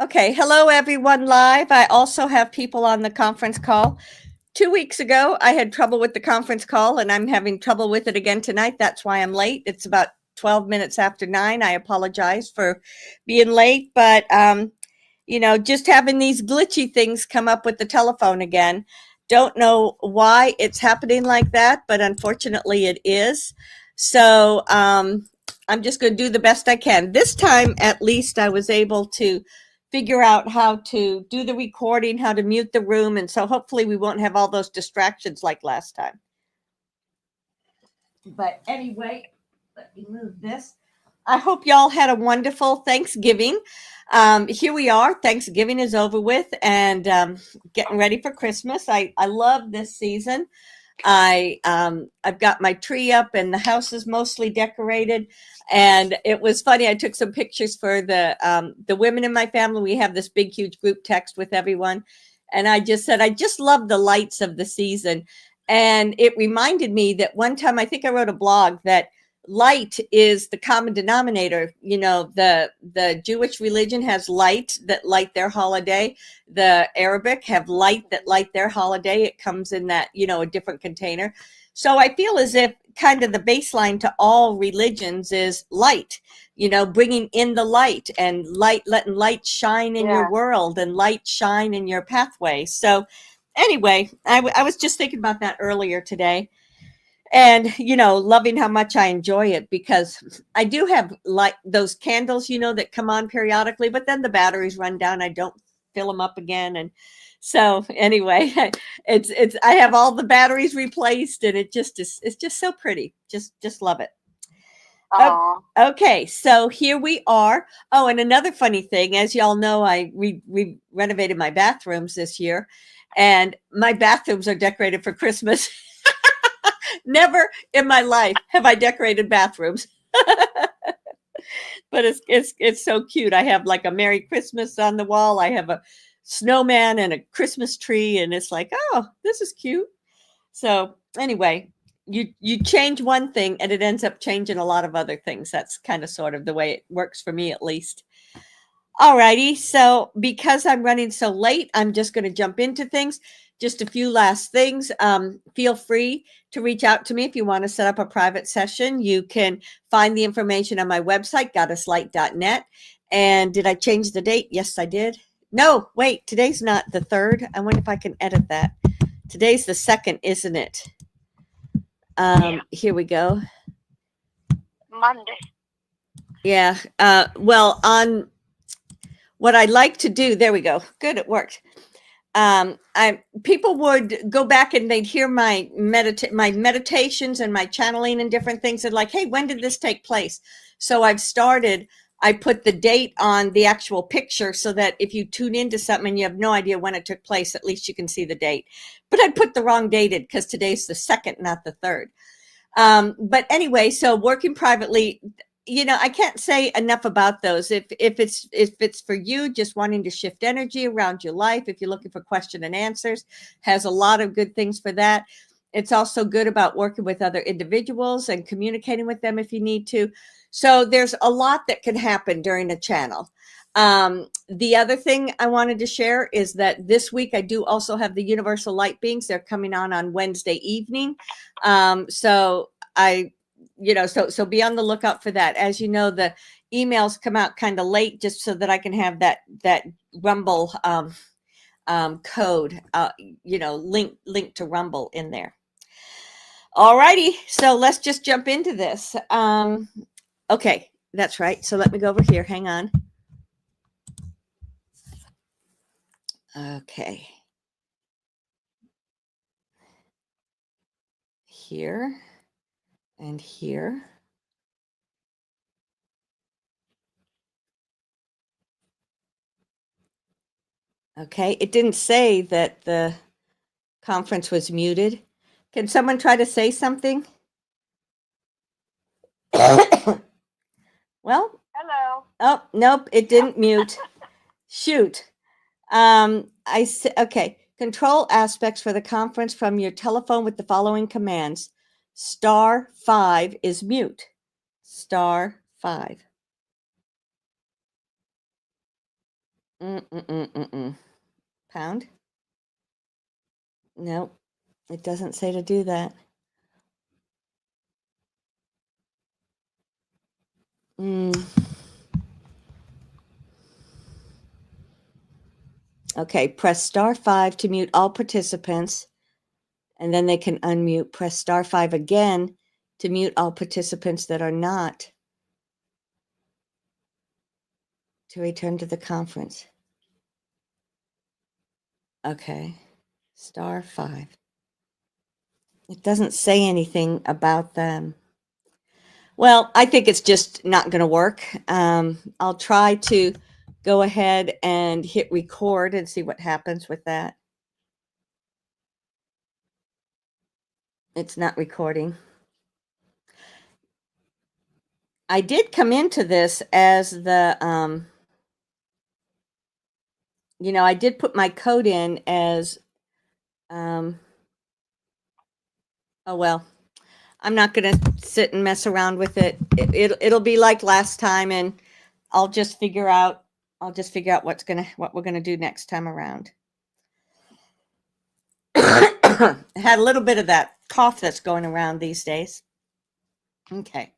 Okay, hello everyone live. I also have people on the conference call. 2 weeks ago, I had trouble with the conference call and I'm having trouble with it again tonight. That's why I'm late. It's about 12 minutes after 9. I apologize for being late, but just having these glitchy things come up with the telephone again. Don't know why it's happening like that, but unfortunately it is. So I'm just going to do the best I can. This time, at least, I was able to figure out how to do the recording, how to mute the room. And so hopefully we won't have all those distractions like last time. But anyway, let me move this. I hope y'all had a wonderful Thanksgiving. Here we are. Thanksgiving is over with and getting ready for Christmas. I love this season. I've got my tree up and the house is mostly decorated. And it was funny. I took some pictures for the women in my family. We have this big, huge group text with everyone. And I just said, I just love the lights of the season. And it reminded me that one time, I think I wrote a blog that light is the common denominator. The Jewish religion has light that light their holiday. The Arabic have light that light their holiday. It comes in that, a different container. So I feel as if kind of the baseline to all religions is light, bringing in the light and letting light shine in your world and light shine in your pathway. So anyway, I was just thinking about that earlier today and loving how much I enjoy it because I do have like those candles that come on periodically, but then the batteries run down. I don't fill them up again. And so anyway, it's I have all the batteries replaced and it's just so pretty. Just love it. Okay, so here we are. Oh, and another funny thing, as y'all know, we renovated my bathrooms this year, and my bathrooms are decorated for Christmas. Never in my life have I decorated bathrooms. But it's so cute. I have like a Merry Christmas on the wall. I have a snowman and a Christmas tree, and it's like, oh, this is cute. So anyway, you change one thing and it ends up changing a lot of other things. That's kind of sort of the way it works for me, at least. Alrighty, so because I'm running so late, I'm just going to jump into things. Just a few last things. Feel free to reach out to me if you want to set up a private session. You can find the information on my website, goddesslight.net. And did I change the date? Yes, I did. No, wait, today's not the 3rd. I wonder if I can edit that. Today's the 2nd, isn't it? Here we go. Monday. Yeah. Well, on what I like to do, there we go. Good, it worked. People would go back and they'd hear my meditations and my channeling and different things. And like, hey, when did this take place? So I put the date on the actual picture so that if you tune into something and you have no idea when it took place, at least you can see the date. But I put the wrong date in because today's the 2nd, not the 3rd. But anyway, so working privately, I can't say enough about those. If it's for you, just wanting to shift energy around your life, if you're looking for question and answers, has a lot of good things for that. It's also good about working with other individuals and communicating with them if you need to. So there's a lot that can happen during a channel. The other thing I wanted to share is that this week I do also have the Universal Light Beings. They're coming on Wednesday evening. So be on the lookout for that. As you know, the emails come out kind of late just so that I can have that Rumble code, link to Rumble in there. All righty, so let's just jump into this. Okay, that's right. So let me go over here. Hang on. Okay. Here and here. Okay, it didn't say that the conference was muted. Can someone try to say something? Well, hello. Oh, nope, it didn't mute. Shoot. Okay. Control aspects for the conference from your telephone with the following commands. *5 is mute. *5. Pound? No, it doesn't say to do that. Okay, press *5 to mute all participants, and then they can unmute. Press *5 again to mute all participants that are not, to return to the conference. Okay, *5. It doesn't say anything about them. Well, I think it's just not going to work. I'll try to go ahead and hit record and see what happens with that. It's not recording. I did come into this as the, I did put my code in as, oh, well, I'm not going to sit and mess around with it. It'll be like last time, and I'll just figure out what we're going to do next time around. I had a little bit of that cough that's going around these days. Okay.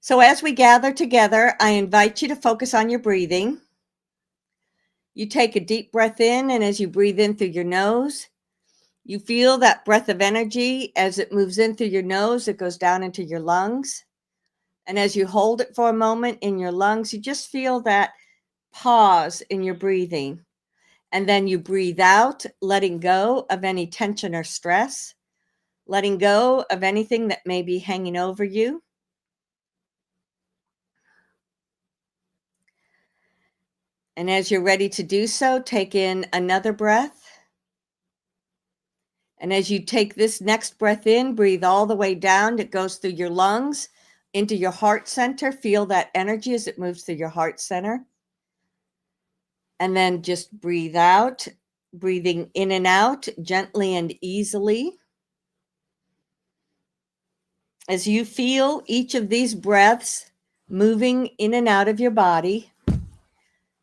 So as we gather together, I invite you to focus on your breathing. You take a deep breath in, and as you breathe in through your nose, you feel that breath of energy as it moves in through your nose, it goes down into your lungs. And as you hold it for a moment in your lungs, you just feel that pause in your breathing. And then you breathe out, letting go of any tension or stress, letting go of anything that may be hanging over you. And as you're ready to do so, take in another breath. And as you take this next breath in, breathe all the way down. It goes through your lungs into your heart center. Feel that energy as it moves through your heart center. And then just breathe out, breathing in and out gently and easily. As you feel each of these breaths moving in and out of your body,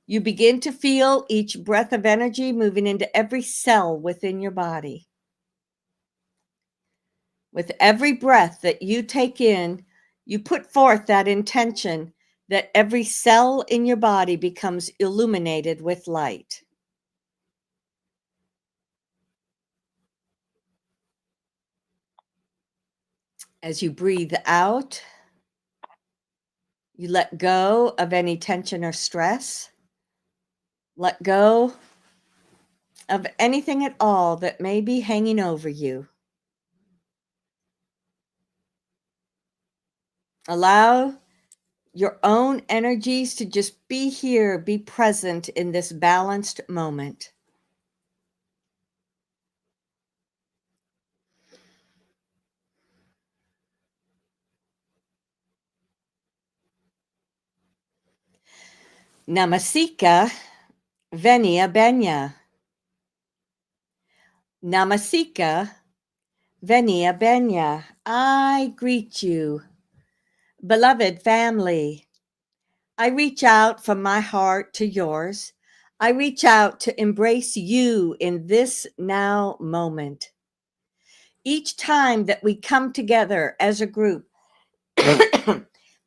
you begin to feel each breath of energy moving into every cell within your body. With every breath that you take in, you put forth that intention that every cell in your body becomes illuminated with light. As you breathe out, you let go of any tension or stress. Let go of anything at all that may be hanging over you. Allow your own energies to just be here, be present in this balanced moment. Namasika Venia Benya. Namasika Venia Benya. I greet you, beloved family. I reach out from my heart to yours. I reach out to embrace you in this now moment. Each time that we come together as a group, it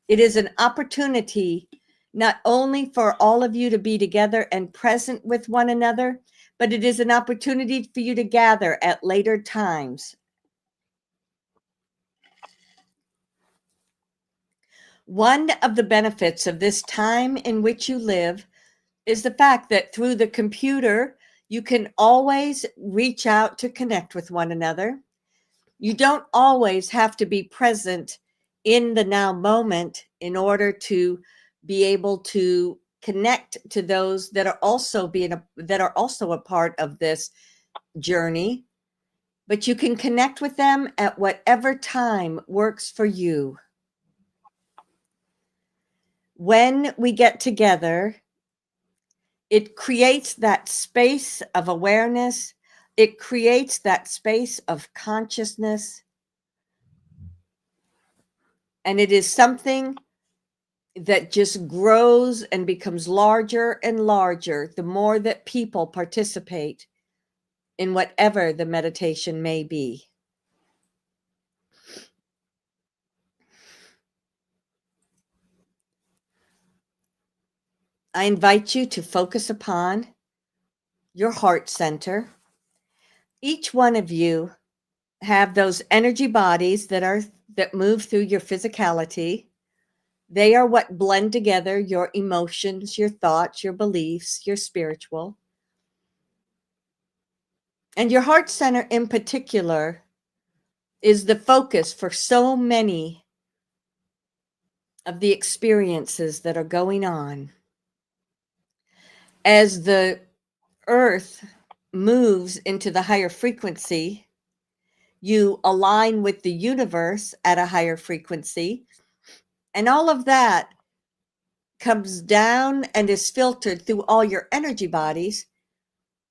is an opportunity not only for all of you to be together and present with one another, but it is an opportunity for you to gather at later times. One of the benefits of this time in which you live is the fact that through the computer, you can always reach out to connect with one another. You don't always have to be present in the now moment in order to be able to connect to those that are also a part of this journey, but you can connect with them at whatever time works for you. When we get together, it creates that space of awareness. It creates that space of consciousness. And it is something that just grows and becomes larger and larger the more that people participate in whatever the meditation may be. I invite you to focus upon your heart center. Each one of you have those energy bodies that move through your physicality. They are what blend together your emotions, your thoughts, your beliefs, your spiritual. And your heart center in particular is the focus for so many of the experiences that are going on. As the earth moves into the higher frequency, you align with the universe at a higher frequency, and all of that comes down and is filtered through all your energy bodies,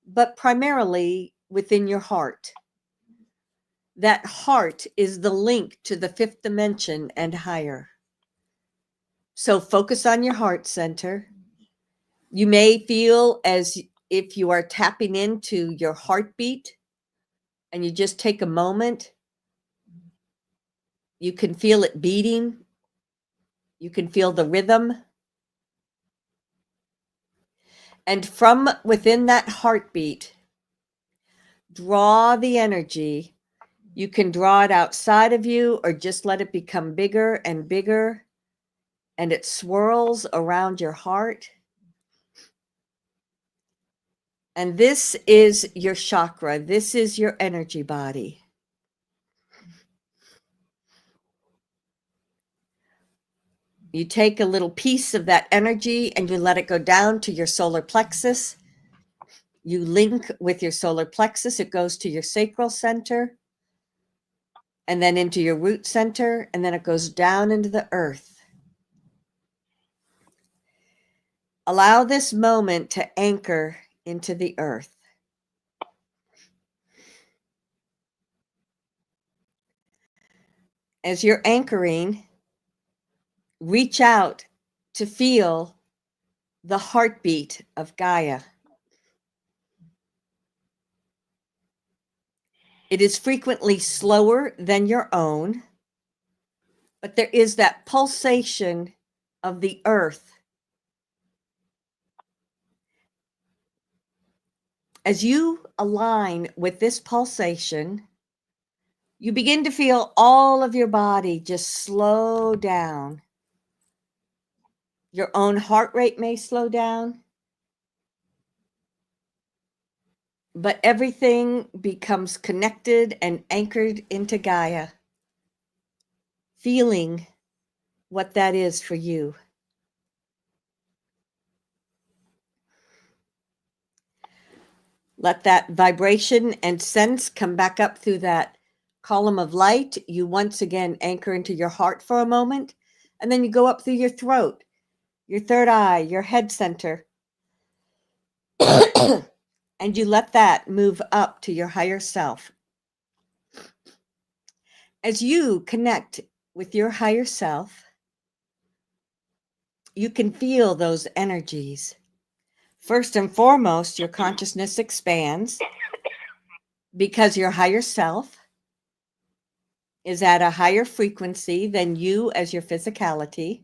but primarily within your heart. That heart is the link to the fifth dimension and higher. So focus on your heart center. You may feel as if you are tapping into your heartbeat, and you just take a moment. You can feel it beating. You can feel the rhythm. And from within that heartbeat, draw the energy. You can draw it outside of you or just let it become bigger and bigger, and it swirls around your heart. And this is your chakra. This is your energy body. You take a little piece of that energy and you let it go down to your solar plexus. You link with your solar plexus. It goes to your sacral center and then into your root center, and then it goes down into the earth. Allow this moment to anchor into the earth. As you're anchoring, reach out to feel the heartbeat of Gaia. It is frequently slower than your own, but there is that pulsation of the earth. As you align with this pulsation, you begin to feel all of your body just slow down. Your own heart rate may slow down, but everything becomes connected and anchored into Gaia, feeling what that is for you. Let that vibration and sense come back up through that column of light. You once again anchor into your heart for a moment, and then you go up through your throat, your third eye, your head center, and you let that move up to your higher self. As you connect with your higher self, you can feel those energies. First and foremost, your consciousness expands because your higher self is at a higher frequency than you as your physicality.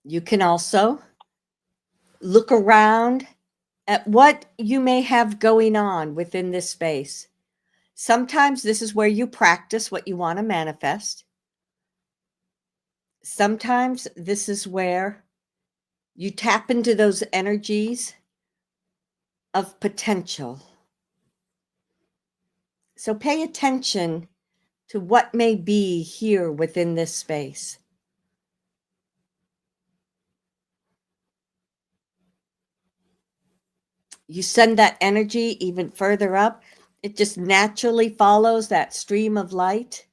You can also look around at what you may have going on within this space. Sometimes this is where you practice what you want to manifest. Sometimes this is where you tap into those energies of potential. So pay attention to what may be here within this space. You send that energy even further up. It just naturally follows that stream of light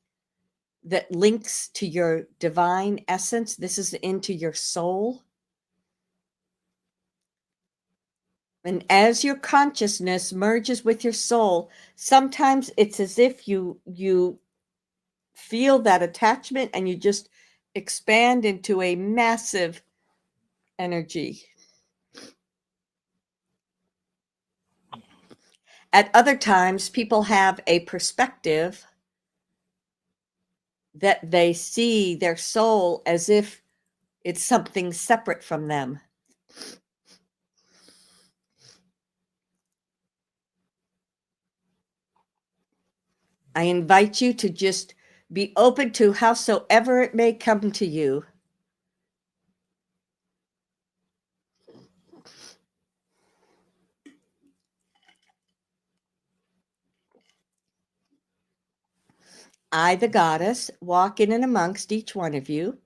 that links to your divine essence. This is into your soul. And as your consciousness merges with your soul, sometimes it's as if you feel that attachment and you just expand into a massive energy. At other times, people have a perspective that they see their soul as if it's something separate from them. I invite you to just be open to howsoever it may come to you. I, the goddess, walk in and amongst each one of you.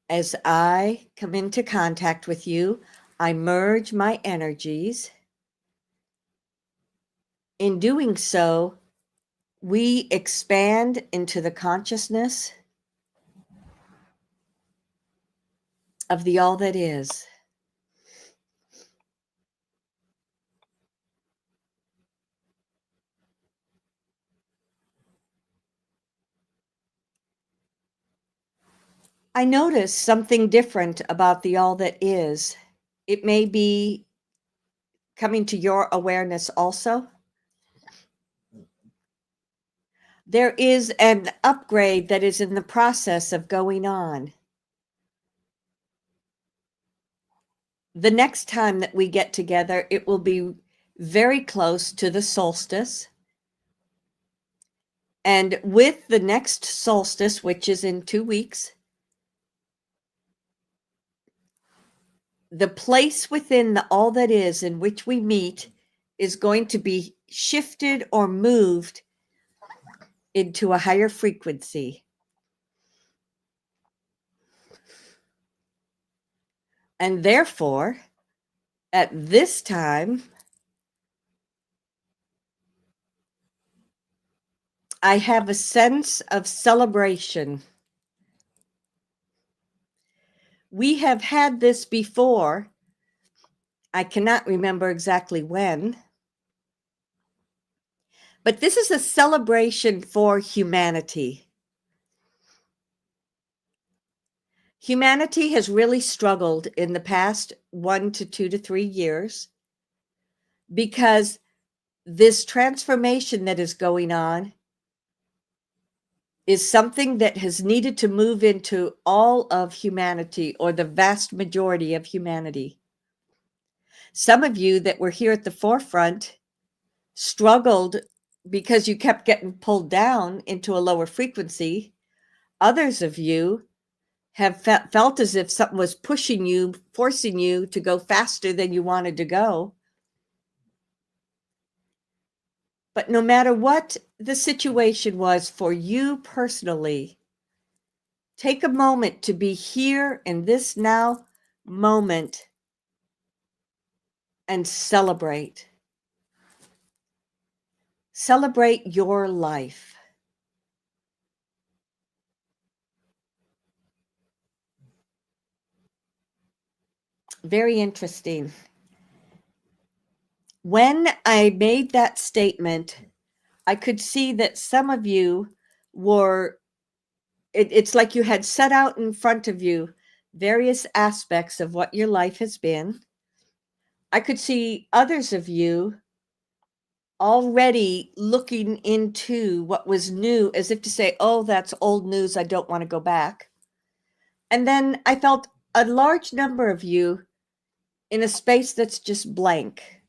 As I come into contact with you, I merge my energies. In doing so, we expand into the consciousness of the all that is. I notice something different about the all that is. It may be coming to your awareness also. There is an upgrade that is in the process of going on. The next time that we get together, it will be very close to the solstice. And with the next solstice, which is in 2 weeks, the place within the all that is in which we meet is going to be shifted or moved into a higher frequency. And therefore, at this time, I have a sense of celebration. We have had this before. I cannot remember exactly when. But this is a celebration for humanity. Humanity has really struggled in the past 1 to 2 to 3 years because this transformation that is going on is something that has needed to move into all of humanity, or the vast majority of humanity. Some of you that were here at the forefront struggled because you kept getting pulled down into a lower frequency. Others of you have felt as if something was pushing you, forcing you to go faster than you wanted to go. But no matter what the situation was for you personally, take a moment to be here in this now moment and celebrate. Celebrate your life. Very interesting. When I made that statement, I could see that some of you were, it's like you had set out in front of you various aspects of what your life has been. I could see others of you already looking into what was new, as if to say, oh, that's old news, I don't want to go back. And then I felt a large number of you in a space that's just blank.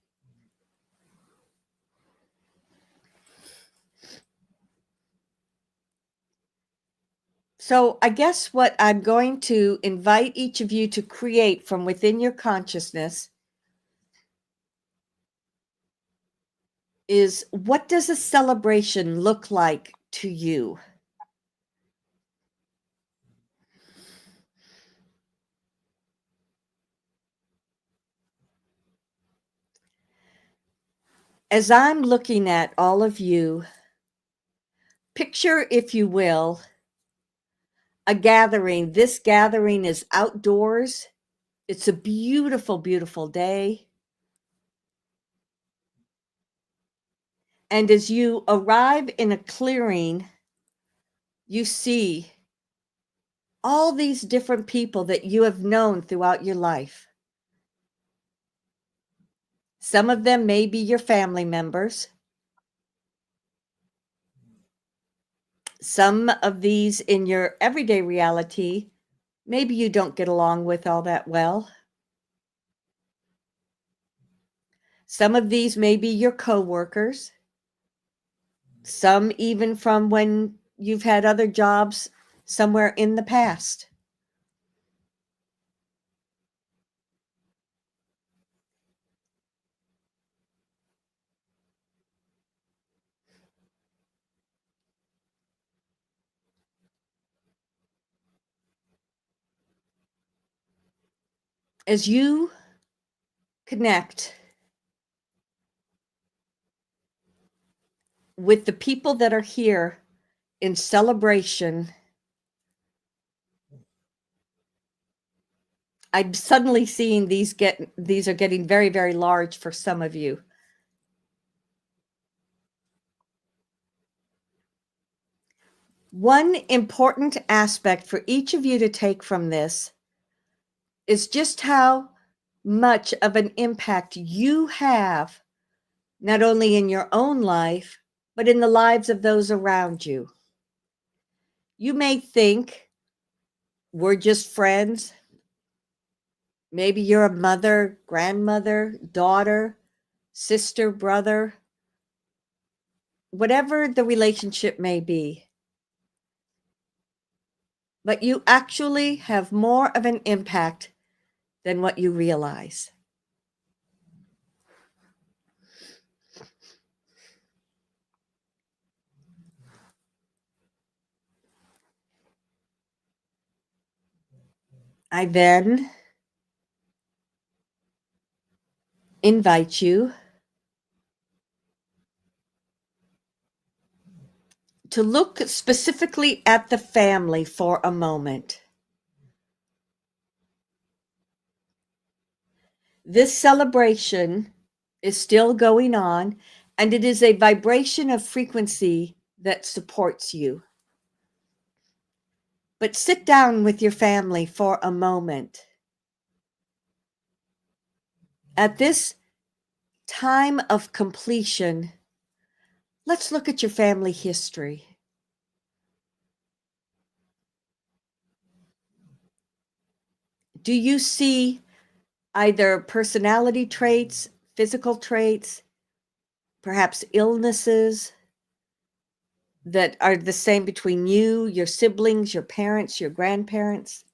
So I guess what I'm going to invite each of you to create from within your consciousness is, what does a celebration look like to you? As I'm looking at all of you, picture, if you will, a gathering. This gathering is outdoors. It's a beautiful, beautiful day. And as you arrive in a clearing, you see all these different people that you have known throughout your life. Some of them may be your family members. Some of these in your everyday reality, maybe you don't get along with all that well. Some of these may be your coworkers. Some even from when you've had other jobs somewhere in the past. As you connect with the people that are here in celebration, I'm suddenly seeing these are getting very, very large for some of you. One important aspect for each of you to take from this is just how much of an impact you have, not only in your own life, but in the lives of those around you. You may think we're just friends. Maybe you're a mother, grandmother, daughter, sister, brother, whatever the relationship may be. But you actually have more of an impact than what you realize. I then invite you to look specifically at the family for a moment. This celebration is still going on, and it is a vibration of frequency that supports you. But sit down with your family for a moment. At this time of completion, let's look at your family history. Do you see either personality traits, physical traits, perhaps illnesses that are the same between you, your siblings, your parents, your grandparents?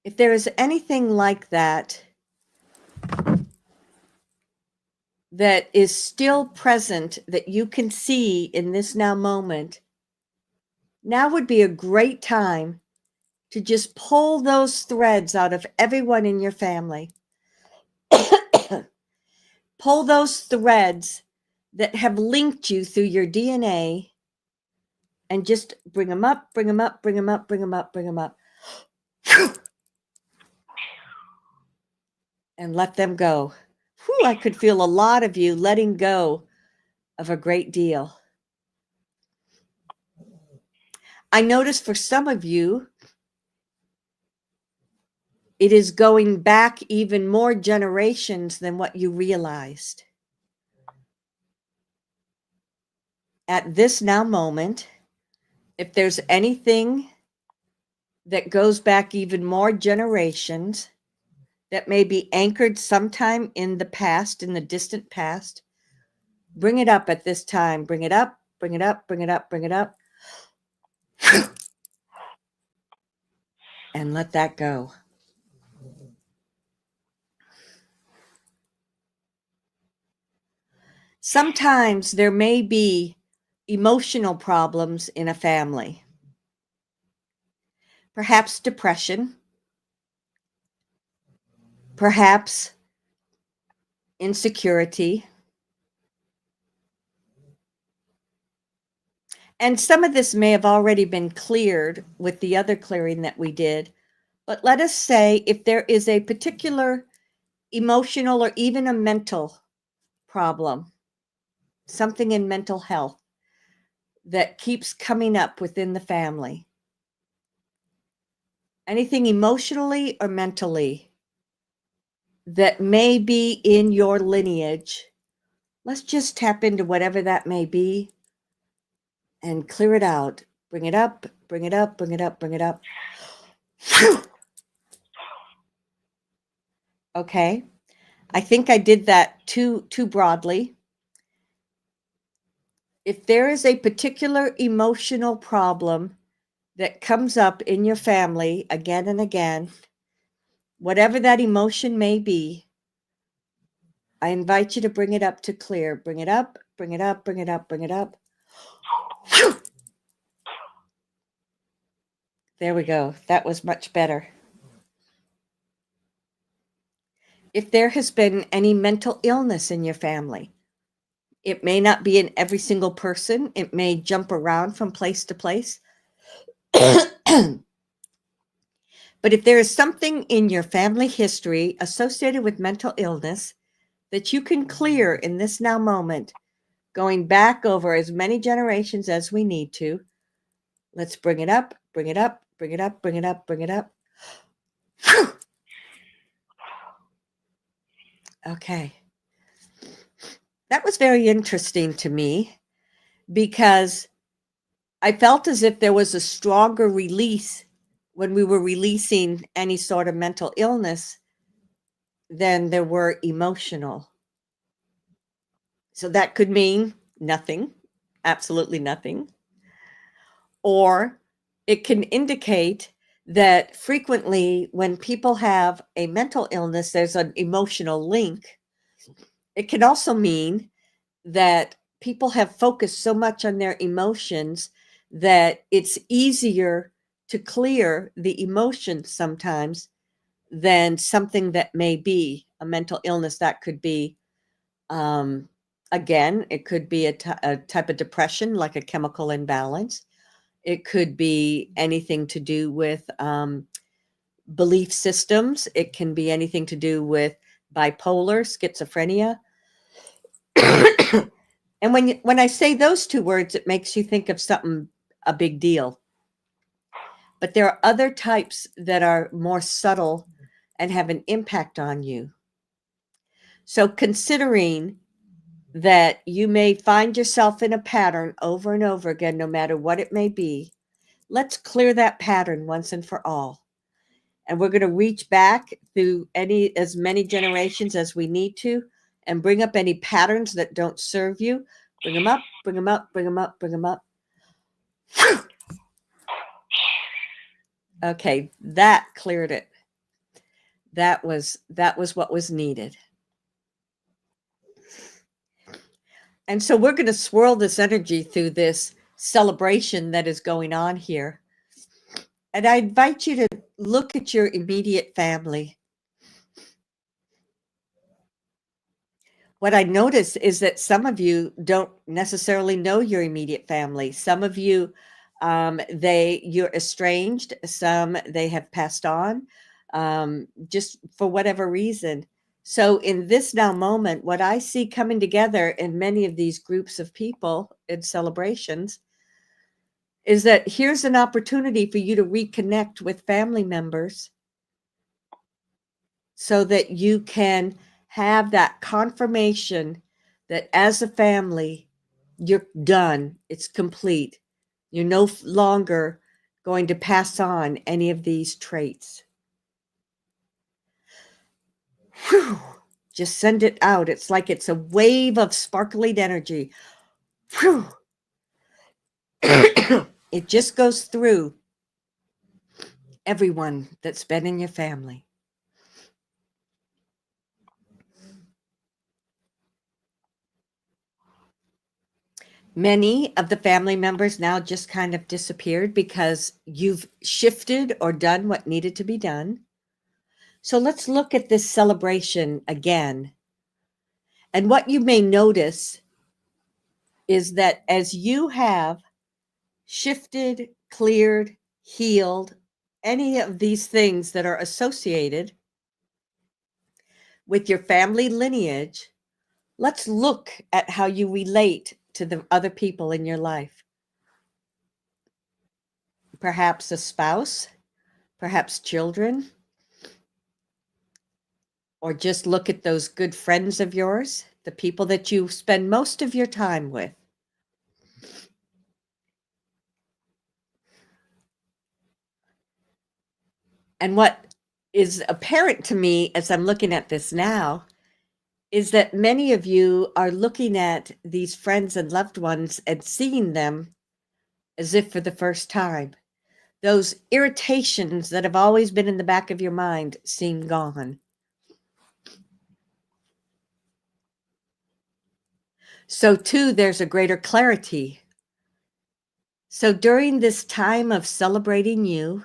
If there is anything like that that is still present that you can see in this now moment, now would be a great time to just pull those threads out of everyone in your family. Pull those threads that have linked you through your DNA and just bring them up, bring them up, bring them up, bring them up, bring them up. And let them go. Whew, I could feel a lot of you letting go of a great deal. I notice for some of you, it is going back even more generations than what you realized. At this now moment, if there's anything that goes back even more generations that may be anchored sometime in the past, in the distant past, bring it up at this time. Bring it up, bring it up, bring it up, bring it up. And let that go. Sometimes there may be emotional problems in a family. Perhaps depression, perhaps insecurity. And some of this may have already been cleared with the other clearing that we did. But let us say if there is a particular emotional or even a mental problem, something in mental health that keeps coming up within the family, anything emotionally or mentally that may be in your lineage, let's just tap into whatever that may be and clear it out. Bring it up, bring it up, bring it up, bring it up. Phew. Okay. I think I did that too broadly. If there is a particular emotional problem that comes up in your family again and again, whatever that emotion may be, I invite you to bring it up to clear. Bring it up, bring it up, bring it up, bring it up. Whew. There we go. That was much better. If there has been any mental illness in your family, it may not be in every single person. It may jump around from place to place. But if there is something in your family history associated with mental illness that you can clear in this now moment, going back over as many generations as we need to, let's bring it up, bring it up, bring it up, bring it up, bring it up. Okay. That was very interesting to me because I felt as if there was a stronger release when we were releasing any sort of mental illness than there were emotional. So that could mean nothing, absolutely nothing. Or it can indicate that frequently when people have a mental illness, there's an emotional link. It can also mean that people have focused so much on their emotions that it's easier to clear the emotions sometimes than something that may be a mental illness. That could be, again, it could be a type of depression, like a chemical imbalance. It could be anything to do with belief systems. It can be anything to do with bipolar, schizophrenia. And when I say those two words, it makes you think of something, a big deal. But there are other types that are more subtle and have an impact on you. So considering that you may find yourself in a pattern over and over again, no matter what it may be, let's clear that pattern once and for all. And we're going to reach back through as many generations as we need to and bring up any patterns that don't serve you. Bring them up, bring them up, bring them up, bring them up. Okay, that cleared it. That was what was needed. And so we're going to swirl this energy through this celebration that is going on here. And I invite you to look at your immediate family. What I notice is that some of you don't necessarily know your immediate family. Some of you, you're estranged. Some they have passed on, just for whatever reason. So in this now moment, what I see coming together in many of these groups of people in celebrations is that here's an opportunity for you to reconnect with family members so that you can have that confirmation that as a family, you're done. It's complete. You're no longer going to pass on any of these traits. Whew. Just send it out. It's like it's a wave of sparkling energy. Whew. It just goes through everyone that's been in your family. Many of the family members now just kind of disappeared because you've shifted or done what needed to be done. So let's look at this celebration again. And what you may notice is that as you have shifted, cleared, healed, any of these things that are associated with your family lineage, let's look at how you relate to the other people in your life. Perhaps a spouse, perhaps children, or just look at those good friends of yours, the people that you spend most of your time with. And what is apparent to me as I'm looking at this now is that many of you are looking at these friends and loved ones and seeing them as if for the first time. Those irritations that have always been in the back of your mind seem gone. So, too, there's a greater clarity. So, during this time of celebrating you,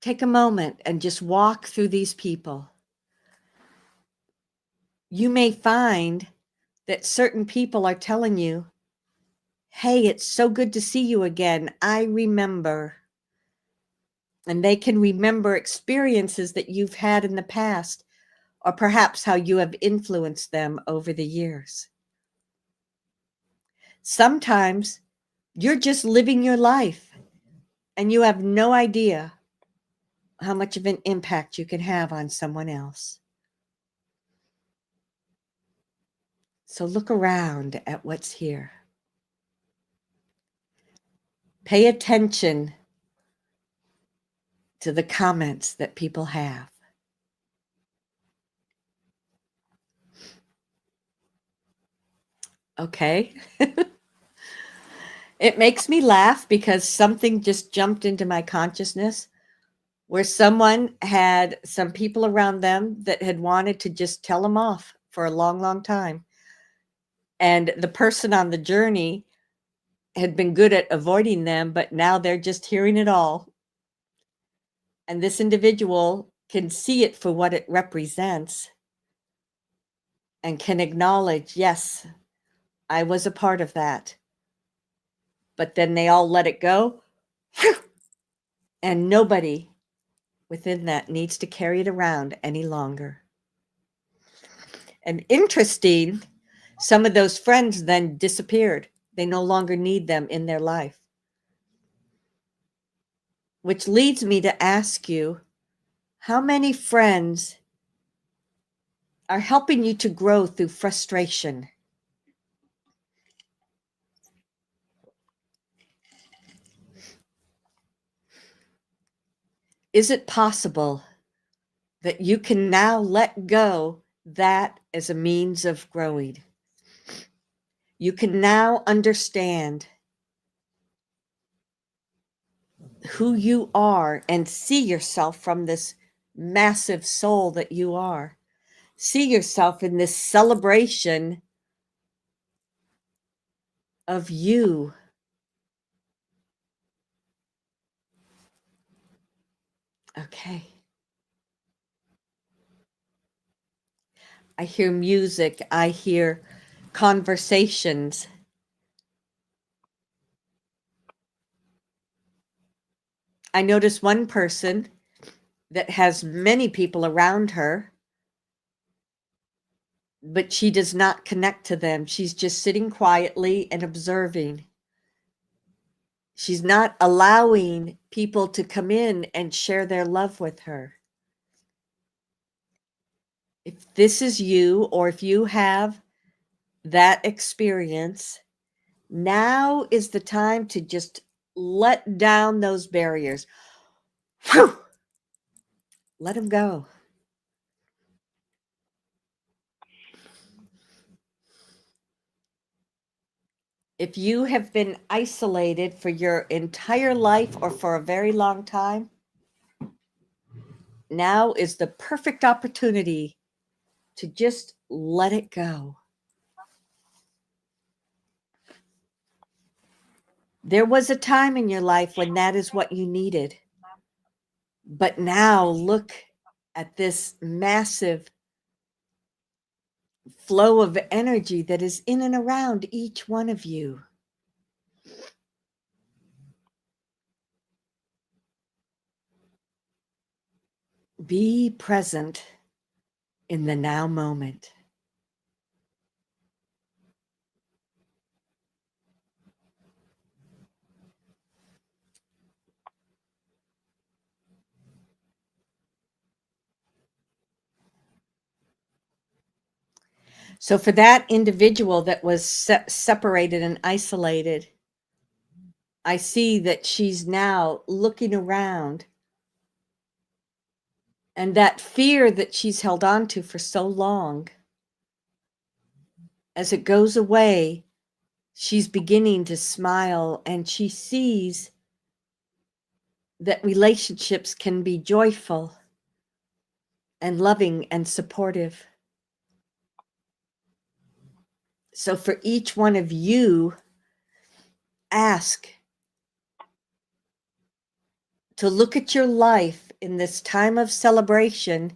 take a moment and just walk through these people. You may find that certain people are telling you, hey, it's so good to see you again. I remember. And they can remember experiences that you've had in the past, or perhaps how you have influenced them over the years. Sometimes you're just living your life and you have no idea how much of an impact you can have on someone else. So look around at what's here. Pay attention to the comments that people have. Okay. It makes me laugh because something just jumped into my consciousness where someone had some people around them that had wanted to just tell them off for a long, long time. And the person on the journey had been good at avoiding them, but now they're just hearing it all. And this individual can see it for what it represents and can acknowledge, yes, I was a part of that. But then they all let it go. And nobody within that needs to carry it around any longer. And interesting, some of those friends then disappeared. They no longer need them in their life. Which leads me to ask you, how many friends are helping you to grow through frustration? Is it possible that you can now let go that as a means of growing? You can now understand who you are and see yourself from this massive soul that you are. See yourself in this celebration of you. Okay. I hear music. I hear conversations. I notice one person that has many people around her, but she does not connect to them. She's just sitting quietly and observing. She's not allowing people to come in and share their love with her. If this is you, or if you have that experience, now is the time to just let down those barriers. Whew! Let them go. If you have been isolated for your entire life or for a very long time, now is the perfect opportunity to just let it go. There was a time in your life when that is what you needed. But now look at this massive flow of energy that is in and around each one of you. Be present in the now moment. So, for that individual that was separated and isolated, I see that she's now looking around, and that fear that she's held on to for so long, as it goes away, she's beginning to smile, and she sees that relationships can be joyful and loving and supportive. So, for each one of you, ask to look at your life in this time of celebration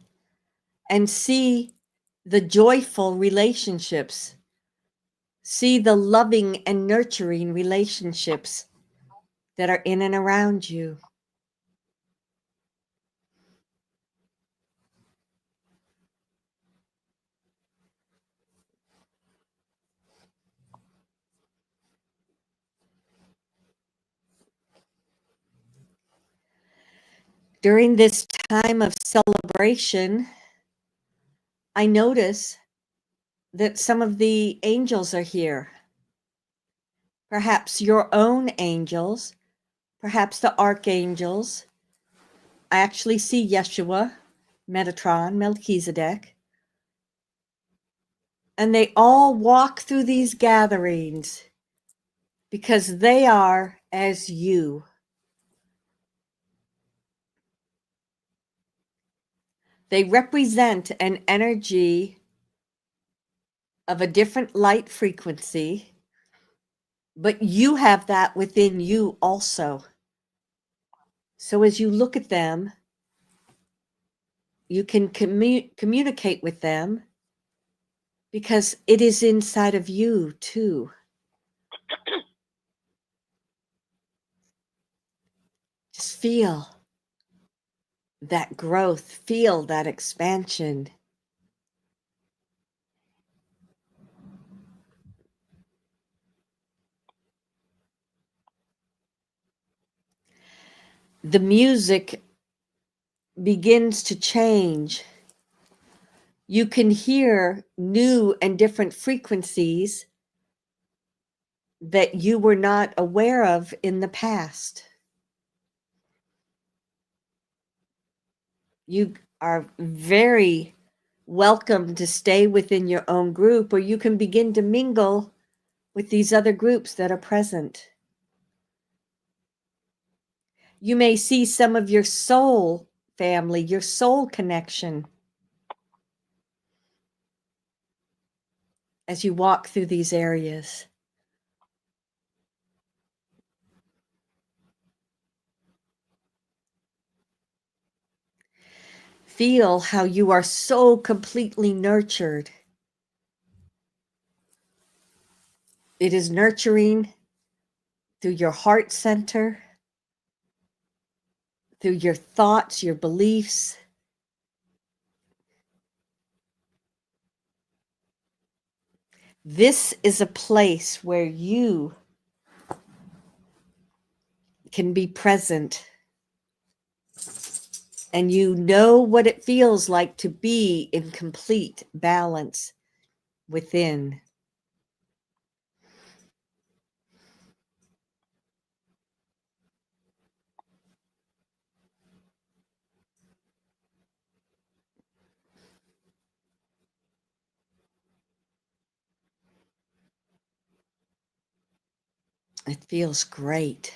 and see the joyful relationships, see the loving and nurturing relationships that are in and around you. During this time of celebration, I notice that some of the angels are here. Perhaps your own angels, perhaps the archangels. I actually see Yeshua, Metatron, Melchizedek. And they all walk through these gatherings because they are as you. They represent an energy of a different light frequency, but you have that within you also. So as you look at them, you can communicate with them because it is inside of you too. Just feel that growth, feel that expansion. The music begins to change. You can hear new and different frequencies that you were not aware of in the past. You are very welcome to stay within your own group, or you can begin to mingle with these other groups that are present. You may see some of your soul family, your soul connection, as you walk through these areas. Feel how you are so completely nurtured. It is nurturing through your heart center, through your thoughts, your beliefs. This is a place where you can be present and you know what it feels like to be in complete balance within. It feels great.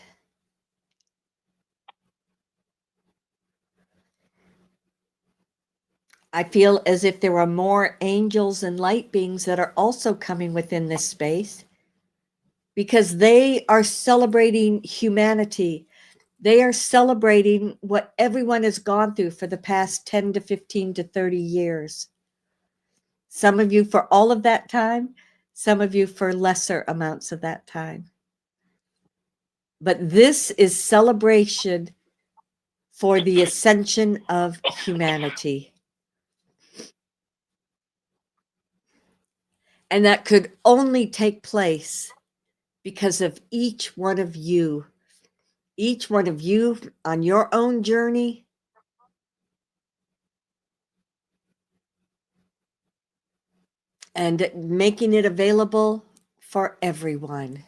I feel as if there are more angels and light beings that are also coming within this space because they are celebrating humanity. They are celebrating what everyone has gone through for the past 10 to 15 to 30 years. Some of you for all of that time, some of you for lesser amounts of that time. But this is celebration for the ascension of humanity. And that could only take place because of each one of you on your own journey, and making it available for everyone.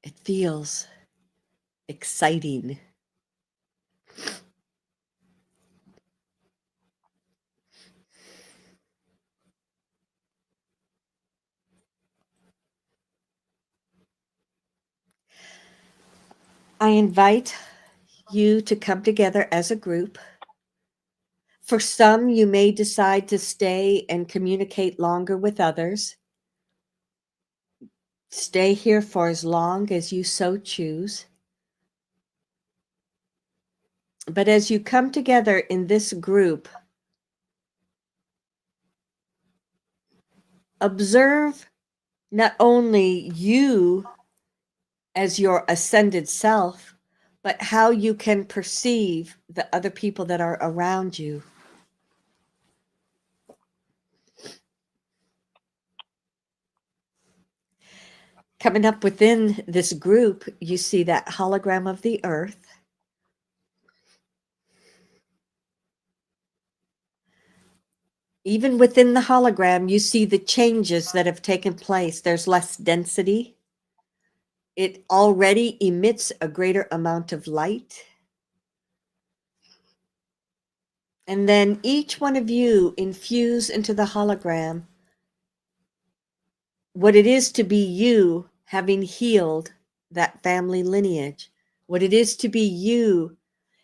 It feels exciting. I invite you to come together as a group. For some, you may decide to stay and communicate longer with others. Stay here for as long as you so choose. But as you come together in this group, observe not only you as your ascended self, but how you can perceive the other people that are around you. Coming up within this group, you see that hologram of the earth. Even within the hologram, you see the changes that have taken place. There's less density. It already emits a greater amount of light. And then each one of you infuse into the hologram what it is to be you having healed that family lineage, what it is to be you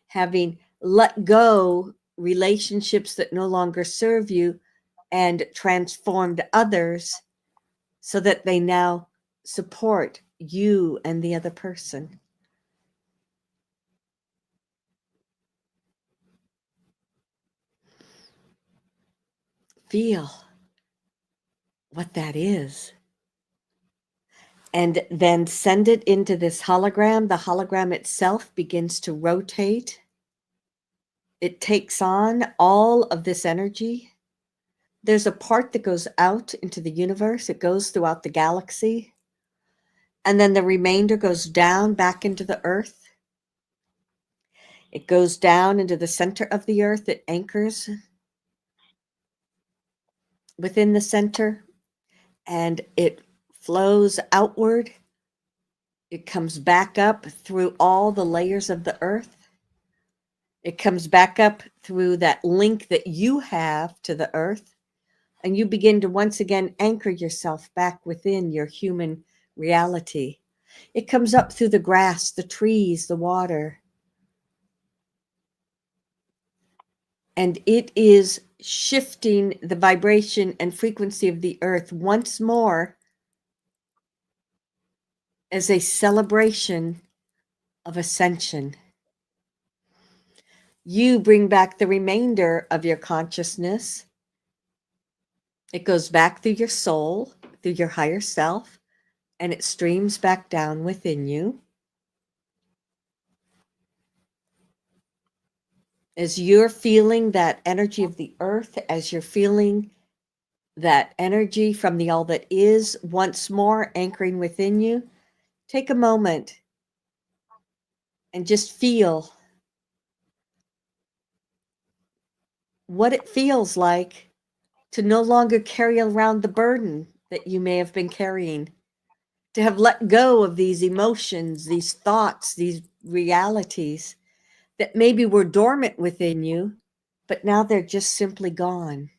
having let go relationships that no longer serve you and transformed others so that they now support you and the other person. Feel what that is. And then send it into this hologram. The hologram itself begins to rotate. It takes on all of this energy. There's a part that goes out into the universe. It goes throughout the galaxy. And then the remainder goes down back into the earth. It goes down into the center of the earth. It anchors within the center, and it flows outward. It comes back up through all the layers of the earth. It comes back up through that link that you have to the earth, and you begin to once again anchor yourself back within your human reality. It comes up through the grass, the trees, the water, and it is shifting the vibration and frequency of the earth once more as a celebration of ascension. You bring back the remainder of your consciousness. It goes back through your soul, through your higher self, and it streams back down within you. As you're feeling that energy of the earth, as you're feeling that energy from the all that is once more anchoring within you, take a moment and just feel what it feels like to no longer carry around the burden that you may have been carrying, to have let go of these emotions, these thoughts, these realities that maybe were dormant within you, but now they're just simply gone.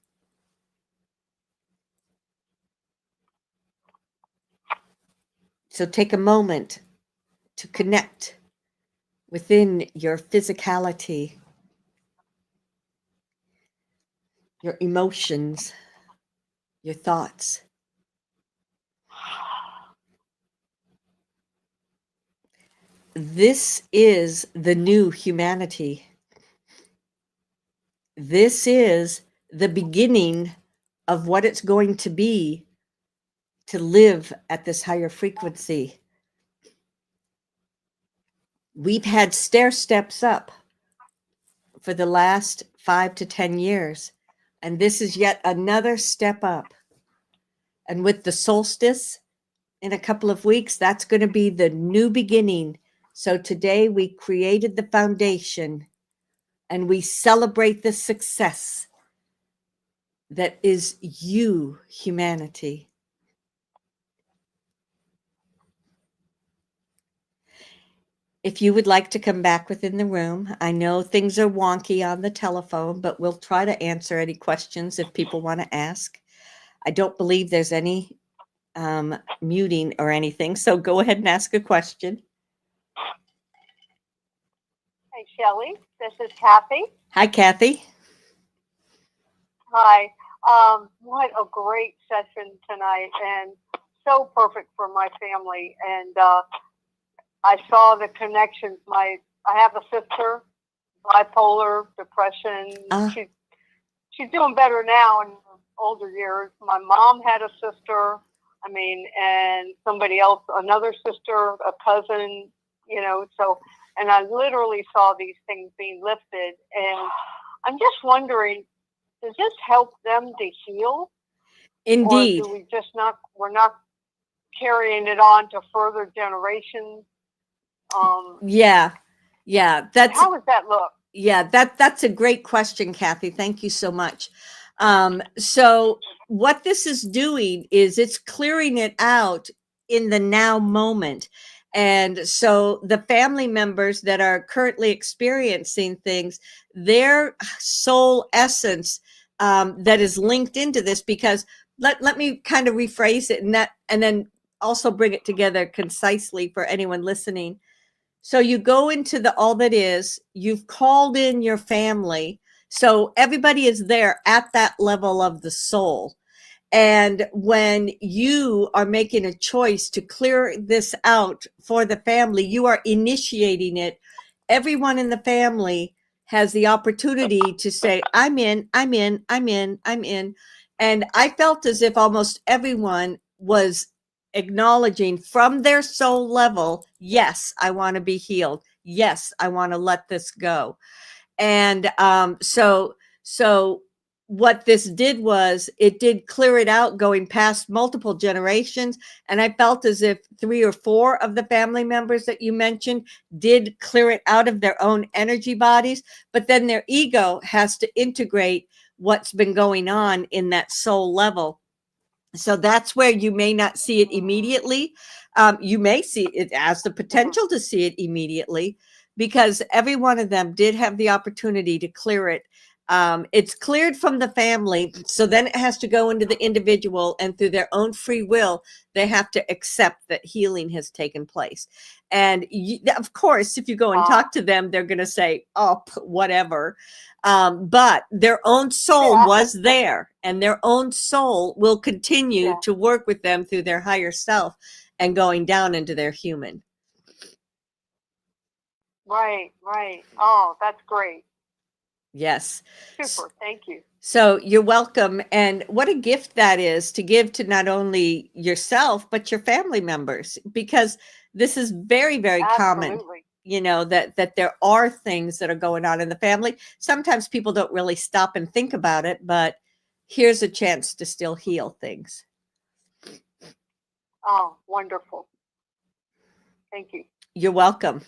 So take a moment to connect within your physicality, your emotions, your thoughts. This is the new humanity. This is the beginning of what it's going to be to live at this higher frequency. We've had stair steps up for the last 5 to 10 years, and this is yet another step up. And with the solstice in a couple of weeks, that's going to be the new beginning. So today we created the foundation and we celebrate the success that is you, humanity. If you would like to come back within the room, I know things are wonky on the telephone, but we'll try to answer any questions if people want to ask. I don't believe there's any muting or anything, so go ahead and ask a question. Hey, Shelley, this is Kathy. Hi, Kathy. Hi. What a great session tonight, and so perfect for my family. And I saw the connections. I have a sister, bipolar, depression. She's doing better now in her older years. My mom had a sister. And somebody else, another sister, a cousin. So. And I literally saw these things being lifted, and I'm just wondering, does this help them to heal? Indeed. Or do we just we're not carrying it on to further generations? Yeah. How does that look? Yeah, that's a great question, Kathy. Thank you so much. So what this is doing is it's clearing it out in the now moment. And so the family members that are currently experiencing things, their soul essence that is linked into this, because let me kind of rephrase it and then also bring it together concisely for anyone listening. So you go into the all that is, you've called in your family. So everybody is there at that level of the soul. And when you are making a choice to clear this out for the family, you are initiating it. Everyone in the family has the opportunity to say, I'm in, I'm in, I'm in, I'm in. And I felt as if almost everyone was acknowledging from their soul level, yes, I want to be healed. Yes, I want to let this go. And so what this did was it did clear it out going past multiple generations. And I felt as if 3 or 4 of the family members that you mentioned did clear it out of their own energy bodies, but then their ego has to integrate what's been going on in that soul level. So that's where you may not see it immediately. You may see it as the potential to see it immediately, because every one of them did have the opportunity to clear it. It's cleared from the family, so then it has to go into the individual, and through their own free will, they have to accept that healing has taken place. And of course, if you go and talk to them, they're going to say, oh, whatever. But their own soul was there, and their own soul will continue to work with them through their higher self and going down into their human. Right. Oh, that's great. Yes. Super. Thank you. So you're welcome. And what a gift that is to give to not only yourself, but your family members, because this is very, very common. That there are things that are going on in the family. Sometimes people don't really stop and think about it, but here's a chance to still heal things. Oh, wonderful. Thank you. You're welcome.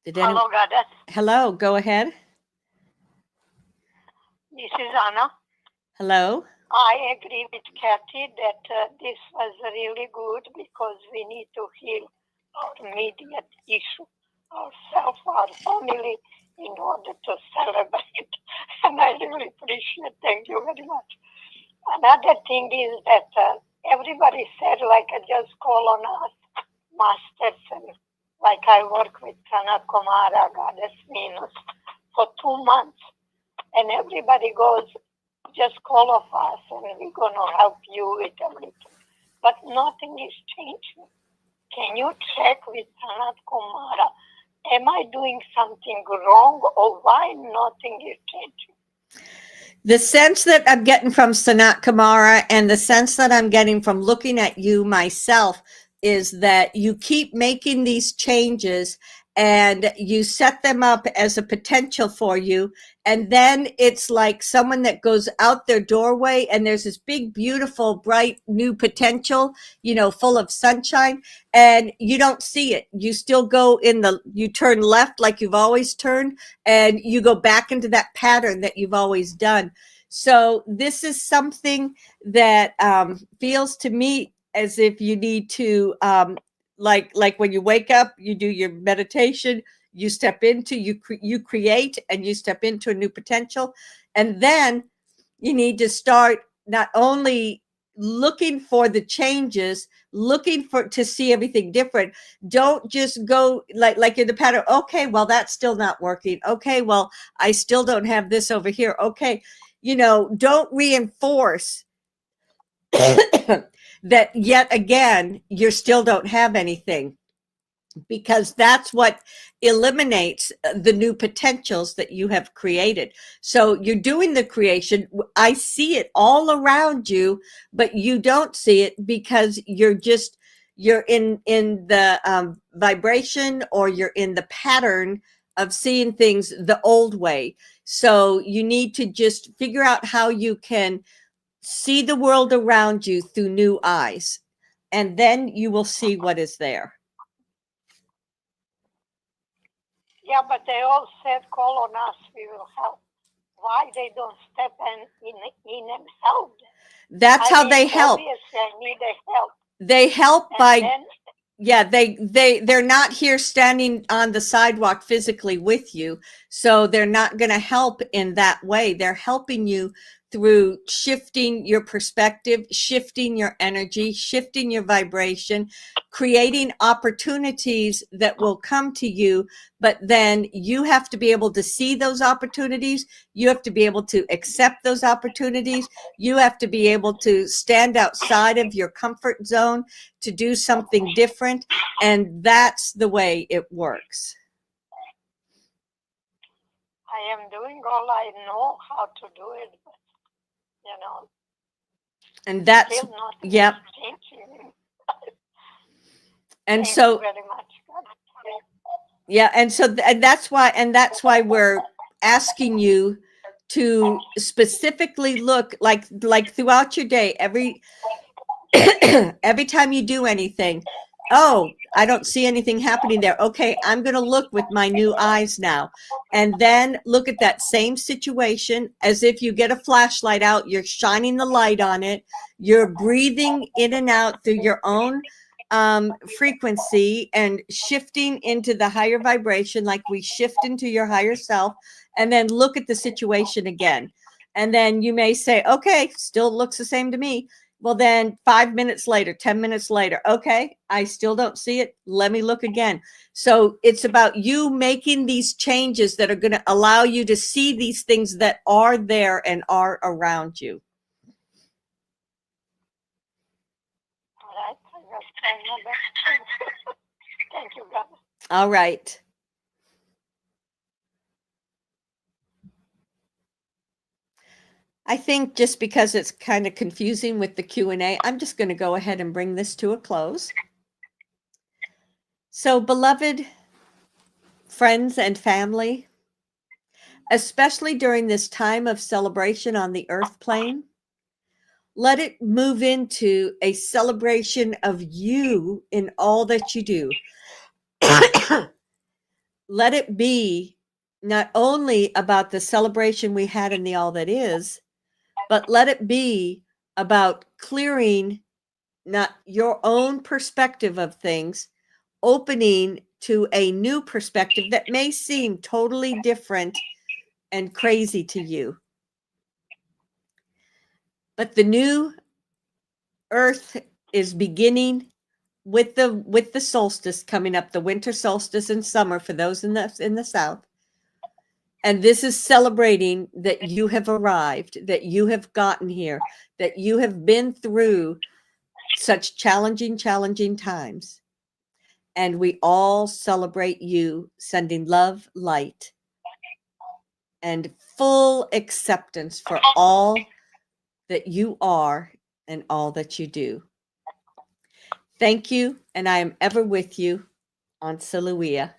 Hello, Goddess. Hello, go ahead. This is Anna. Hello. I agree with Kathy that this was really good, because we need to heal our immediate issue, ourselves, our family, in order to celebrate. And I really appreciate. Thank you very much. Another thing is that everybody said, like, just call on us, masters, and like I work with Sanat Kumara, Goddess Venus, for 2 months. And everybody goes, just call of us and we're going to help you with everything. But nothing is changing. Can you check with Sanat Kumara? Am I doing something wrong, or why nothing is changing? The sense that I'm getting from Sanat Kumara and the sense that I'm getting from looking at you myself is that you keep making these changes and you set them up as a potential for you. And then it's like someone that goes out their doorway and there's this big, beautiful, bright new potential, full of sunshine, and you don't see it. You still go you turn left like you've always turned, and you go back into that pattern that you've always done. So this is something that feels to me as if you need to, like when you wake up, you do your meditation, you step into, you create, and you step into a new potential. And then you need to start not only looking for the changes, looking to see everything different. Don't just go like in the pattern. Okay, well, that's still not working. Okay, well, I still don't have this over here. Okay, don't reinforce that yet again, you still don't have anything, because that's what eliminates the new potentials that you have created. So you're doing the creation. I see it all around you, but you don't see it because you're in the vibration, or you're in the pattern of seeing things the old way. So you need to just figure out how you can see the world around you through new eyes, and then you will see what is there. Yeah, but they all said, call on us, we will help. Why they don't step in and help? That's how they help. Obviously, I need their help. They help And by then, yeah, they're not here standing on the sidewalk physically with you, so they're not going to help in that way. They're helping you through shifting your perspective, shifting your energy, shifting your vibration, creating opportunities that will come to you. But then you have to be able to see those opportunities. You have to be able to accept those opportunities. You have to be able to stand outside of your comfort zone to do something different. And that's the way it works. I am doing all I know how to do it, but, and that's, still not yep. changing. And Thank so, you very much. yeah, and that's why we're asking you to specifically look like throughout your day, every every time you do anything. Oh, I don't see anything happening there. Okay, I'm going to look with my new eyes now. And then look at that same situation as if you get a flashlight out, you're shining the light on it, you're breathing in and out through your own frequency and shifting into the higher vibration, like we shift into your higher self. And then look at the situation again. And then you may say, okay, still looks the same to me. Well, then 5 minutes later, 10 minutes later, okay, I still don't see it. Let me look again. So it's about you making these changes that are going to allow you to see these things that are there and are around you. All right. I will try my best. Thank you, God. All right. I think just because it's kind of confusing with the Q&A, I'm just going to go ahead and bring this to a close. So, beloved friends and family, especially during this time of celebration on the earth plane, let it move into a celebration of you in all that you do. Let it be not only about the celebration we had in the all that is, but let it be about clearing not your own perspective of things, opening to a new perspective that may seem totally different and crazy to you. But the new earth is beginning with the solstice coming up, the winter solstice and summer for those in the south. And this is celebrating that you have arrived, that you have gotten here, that you have been through such challenging times. And we all celebrate you, sending love, light, and full acceptance for all that you are and all that you do. Thank you, and I am ever with you, Aunt Siluia.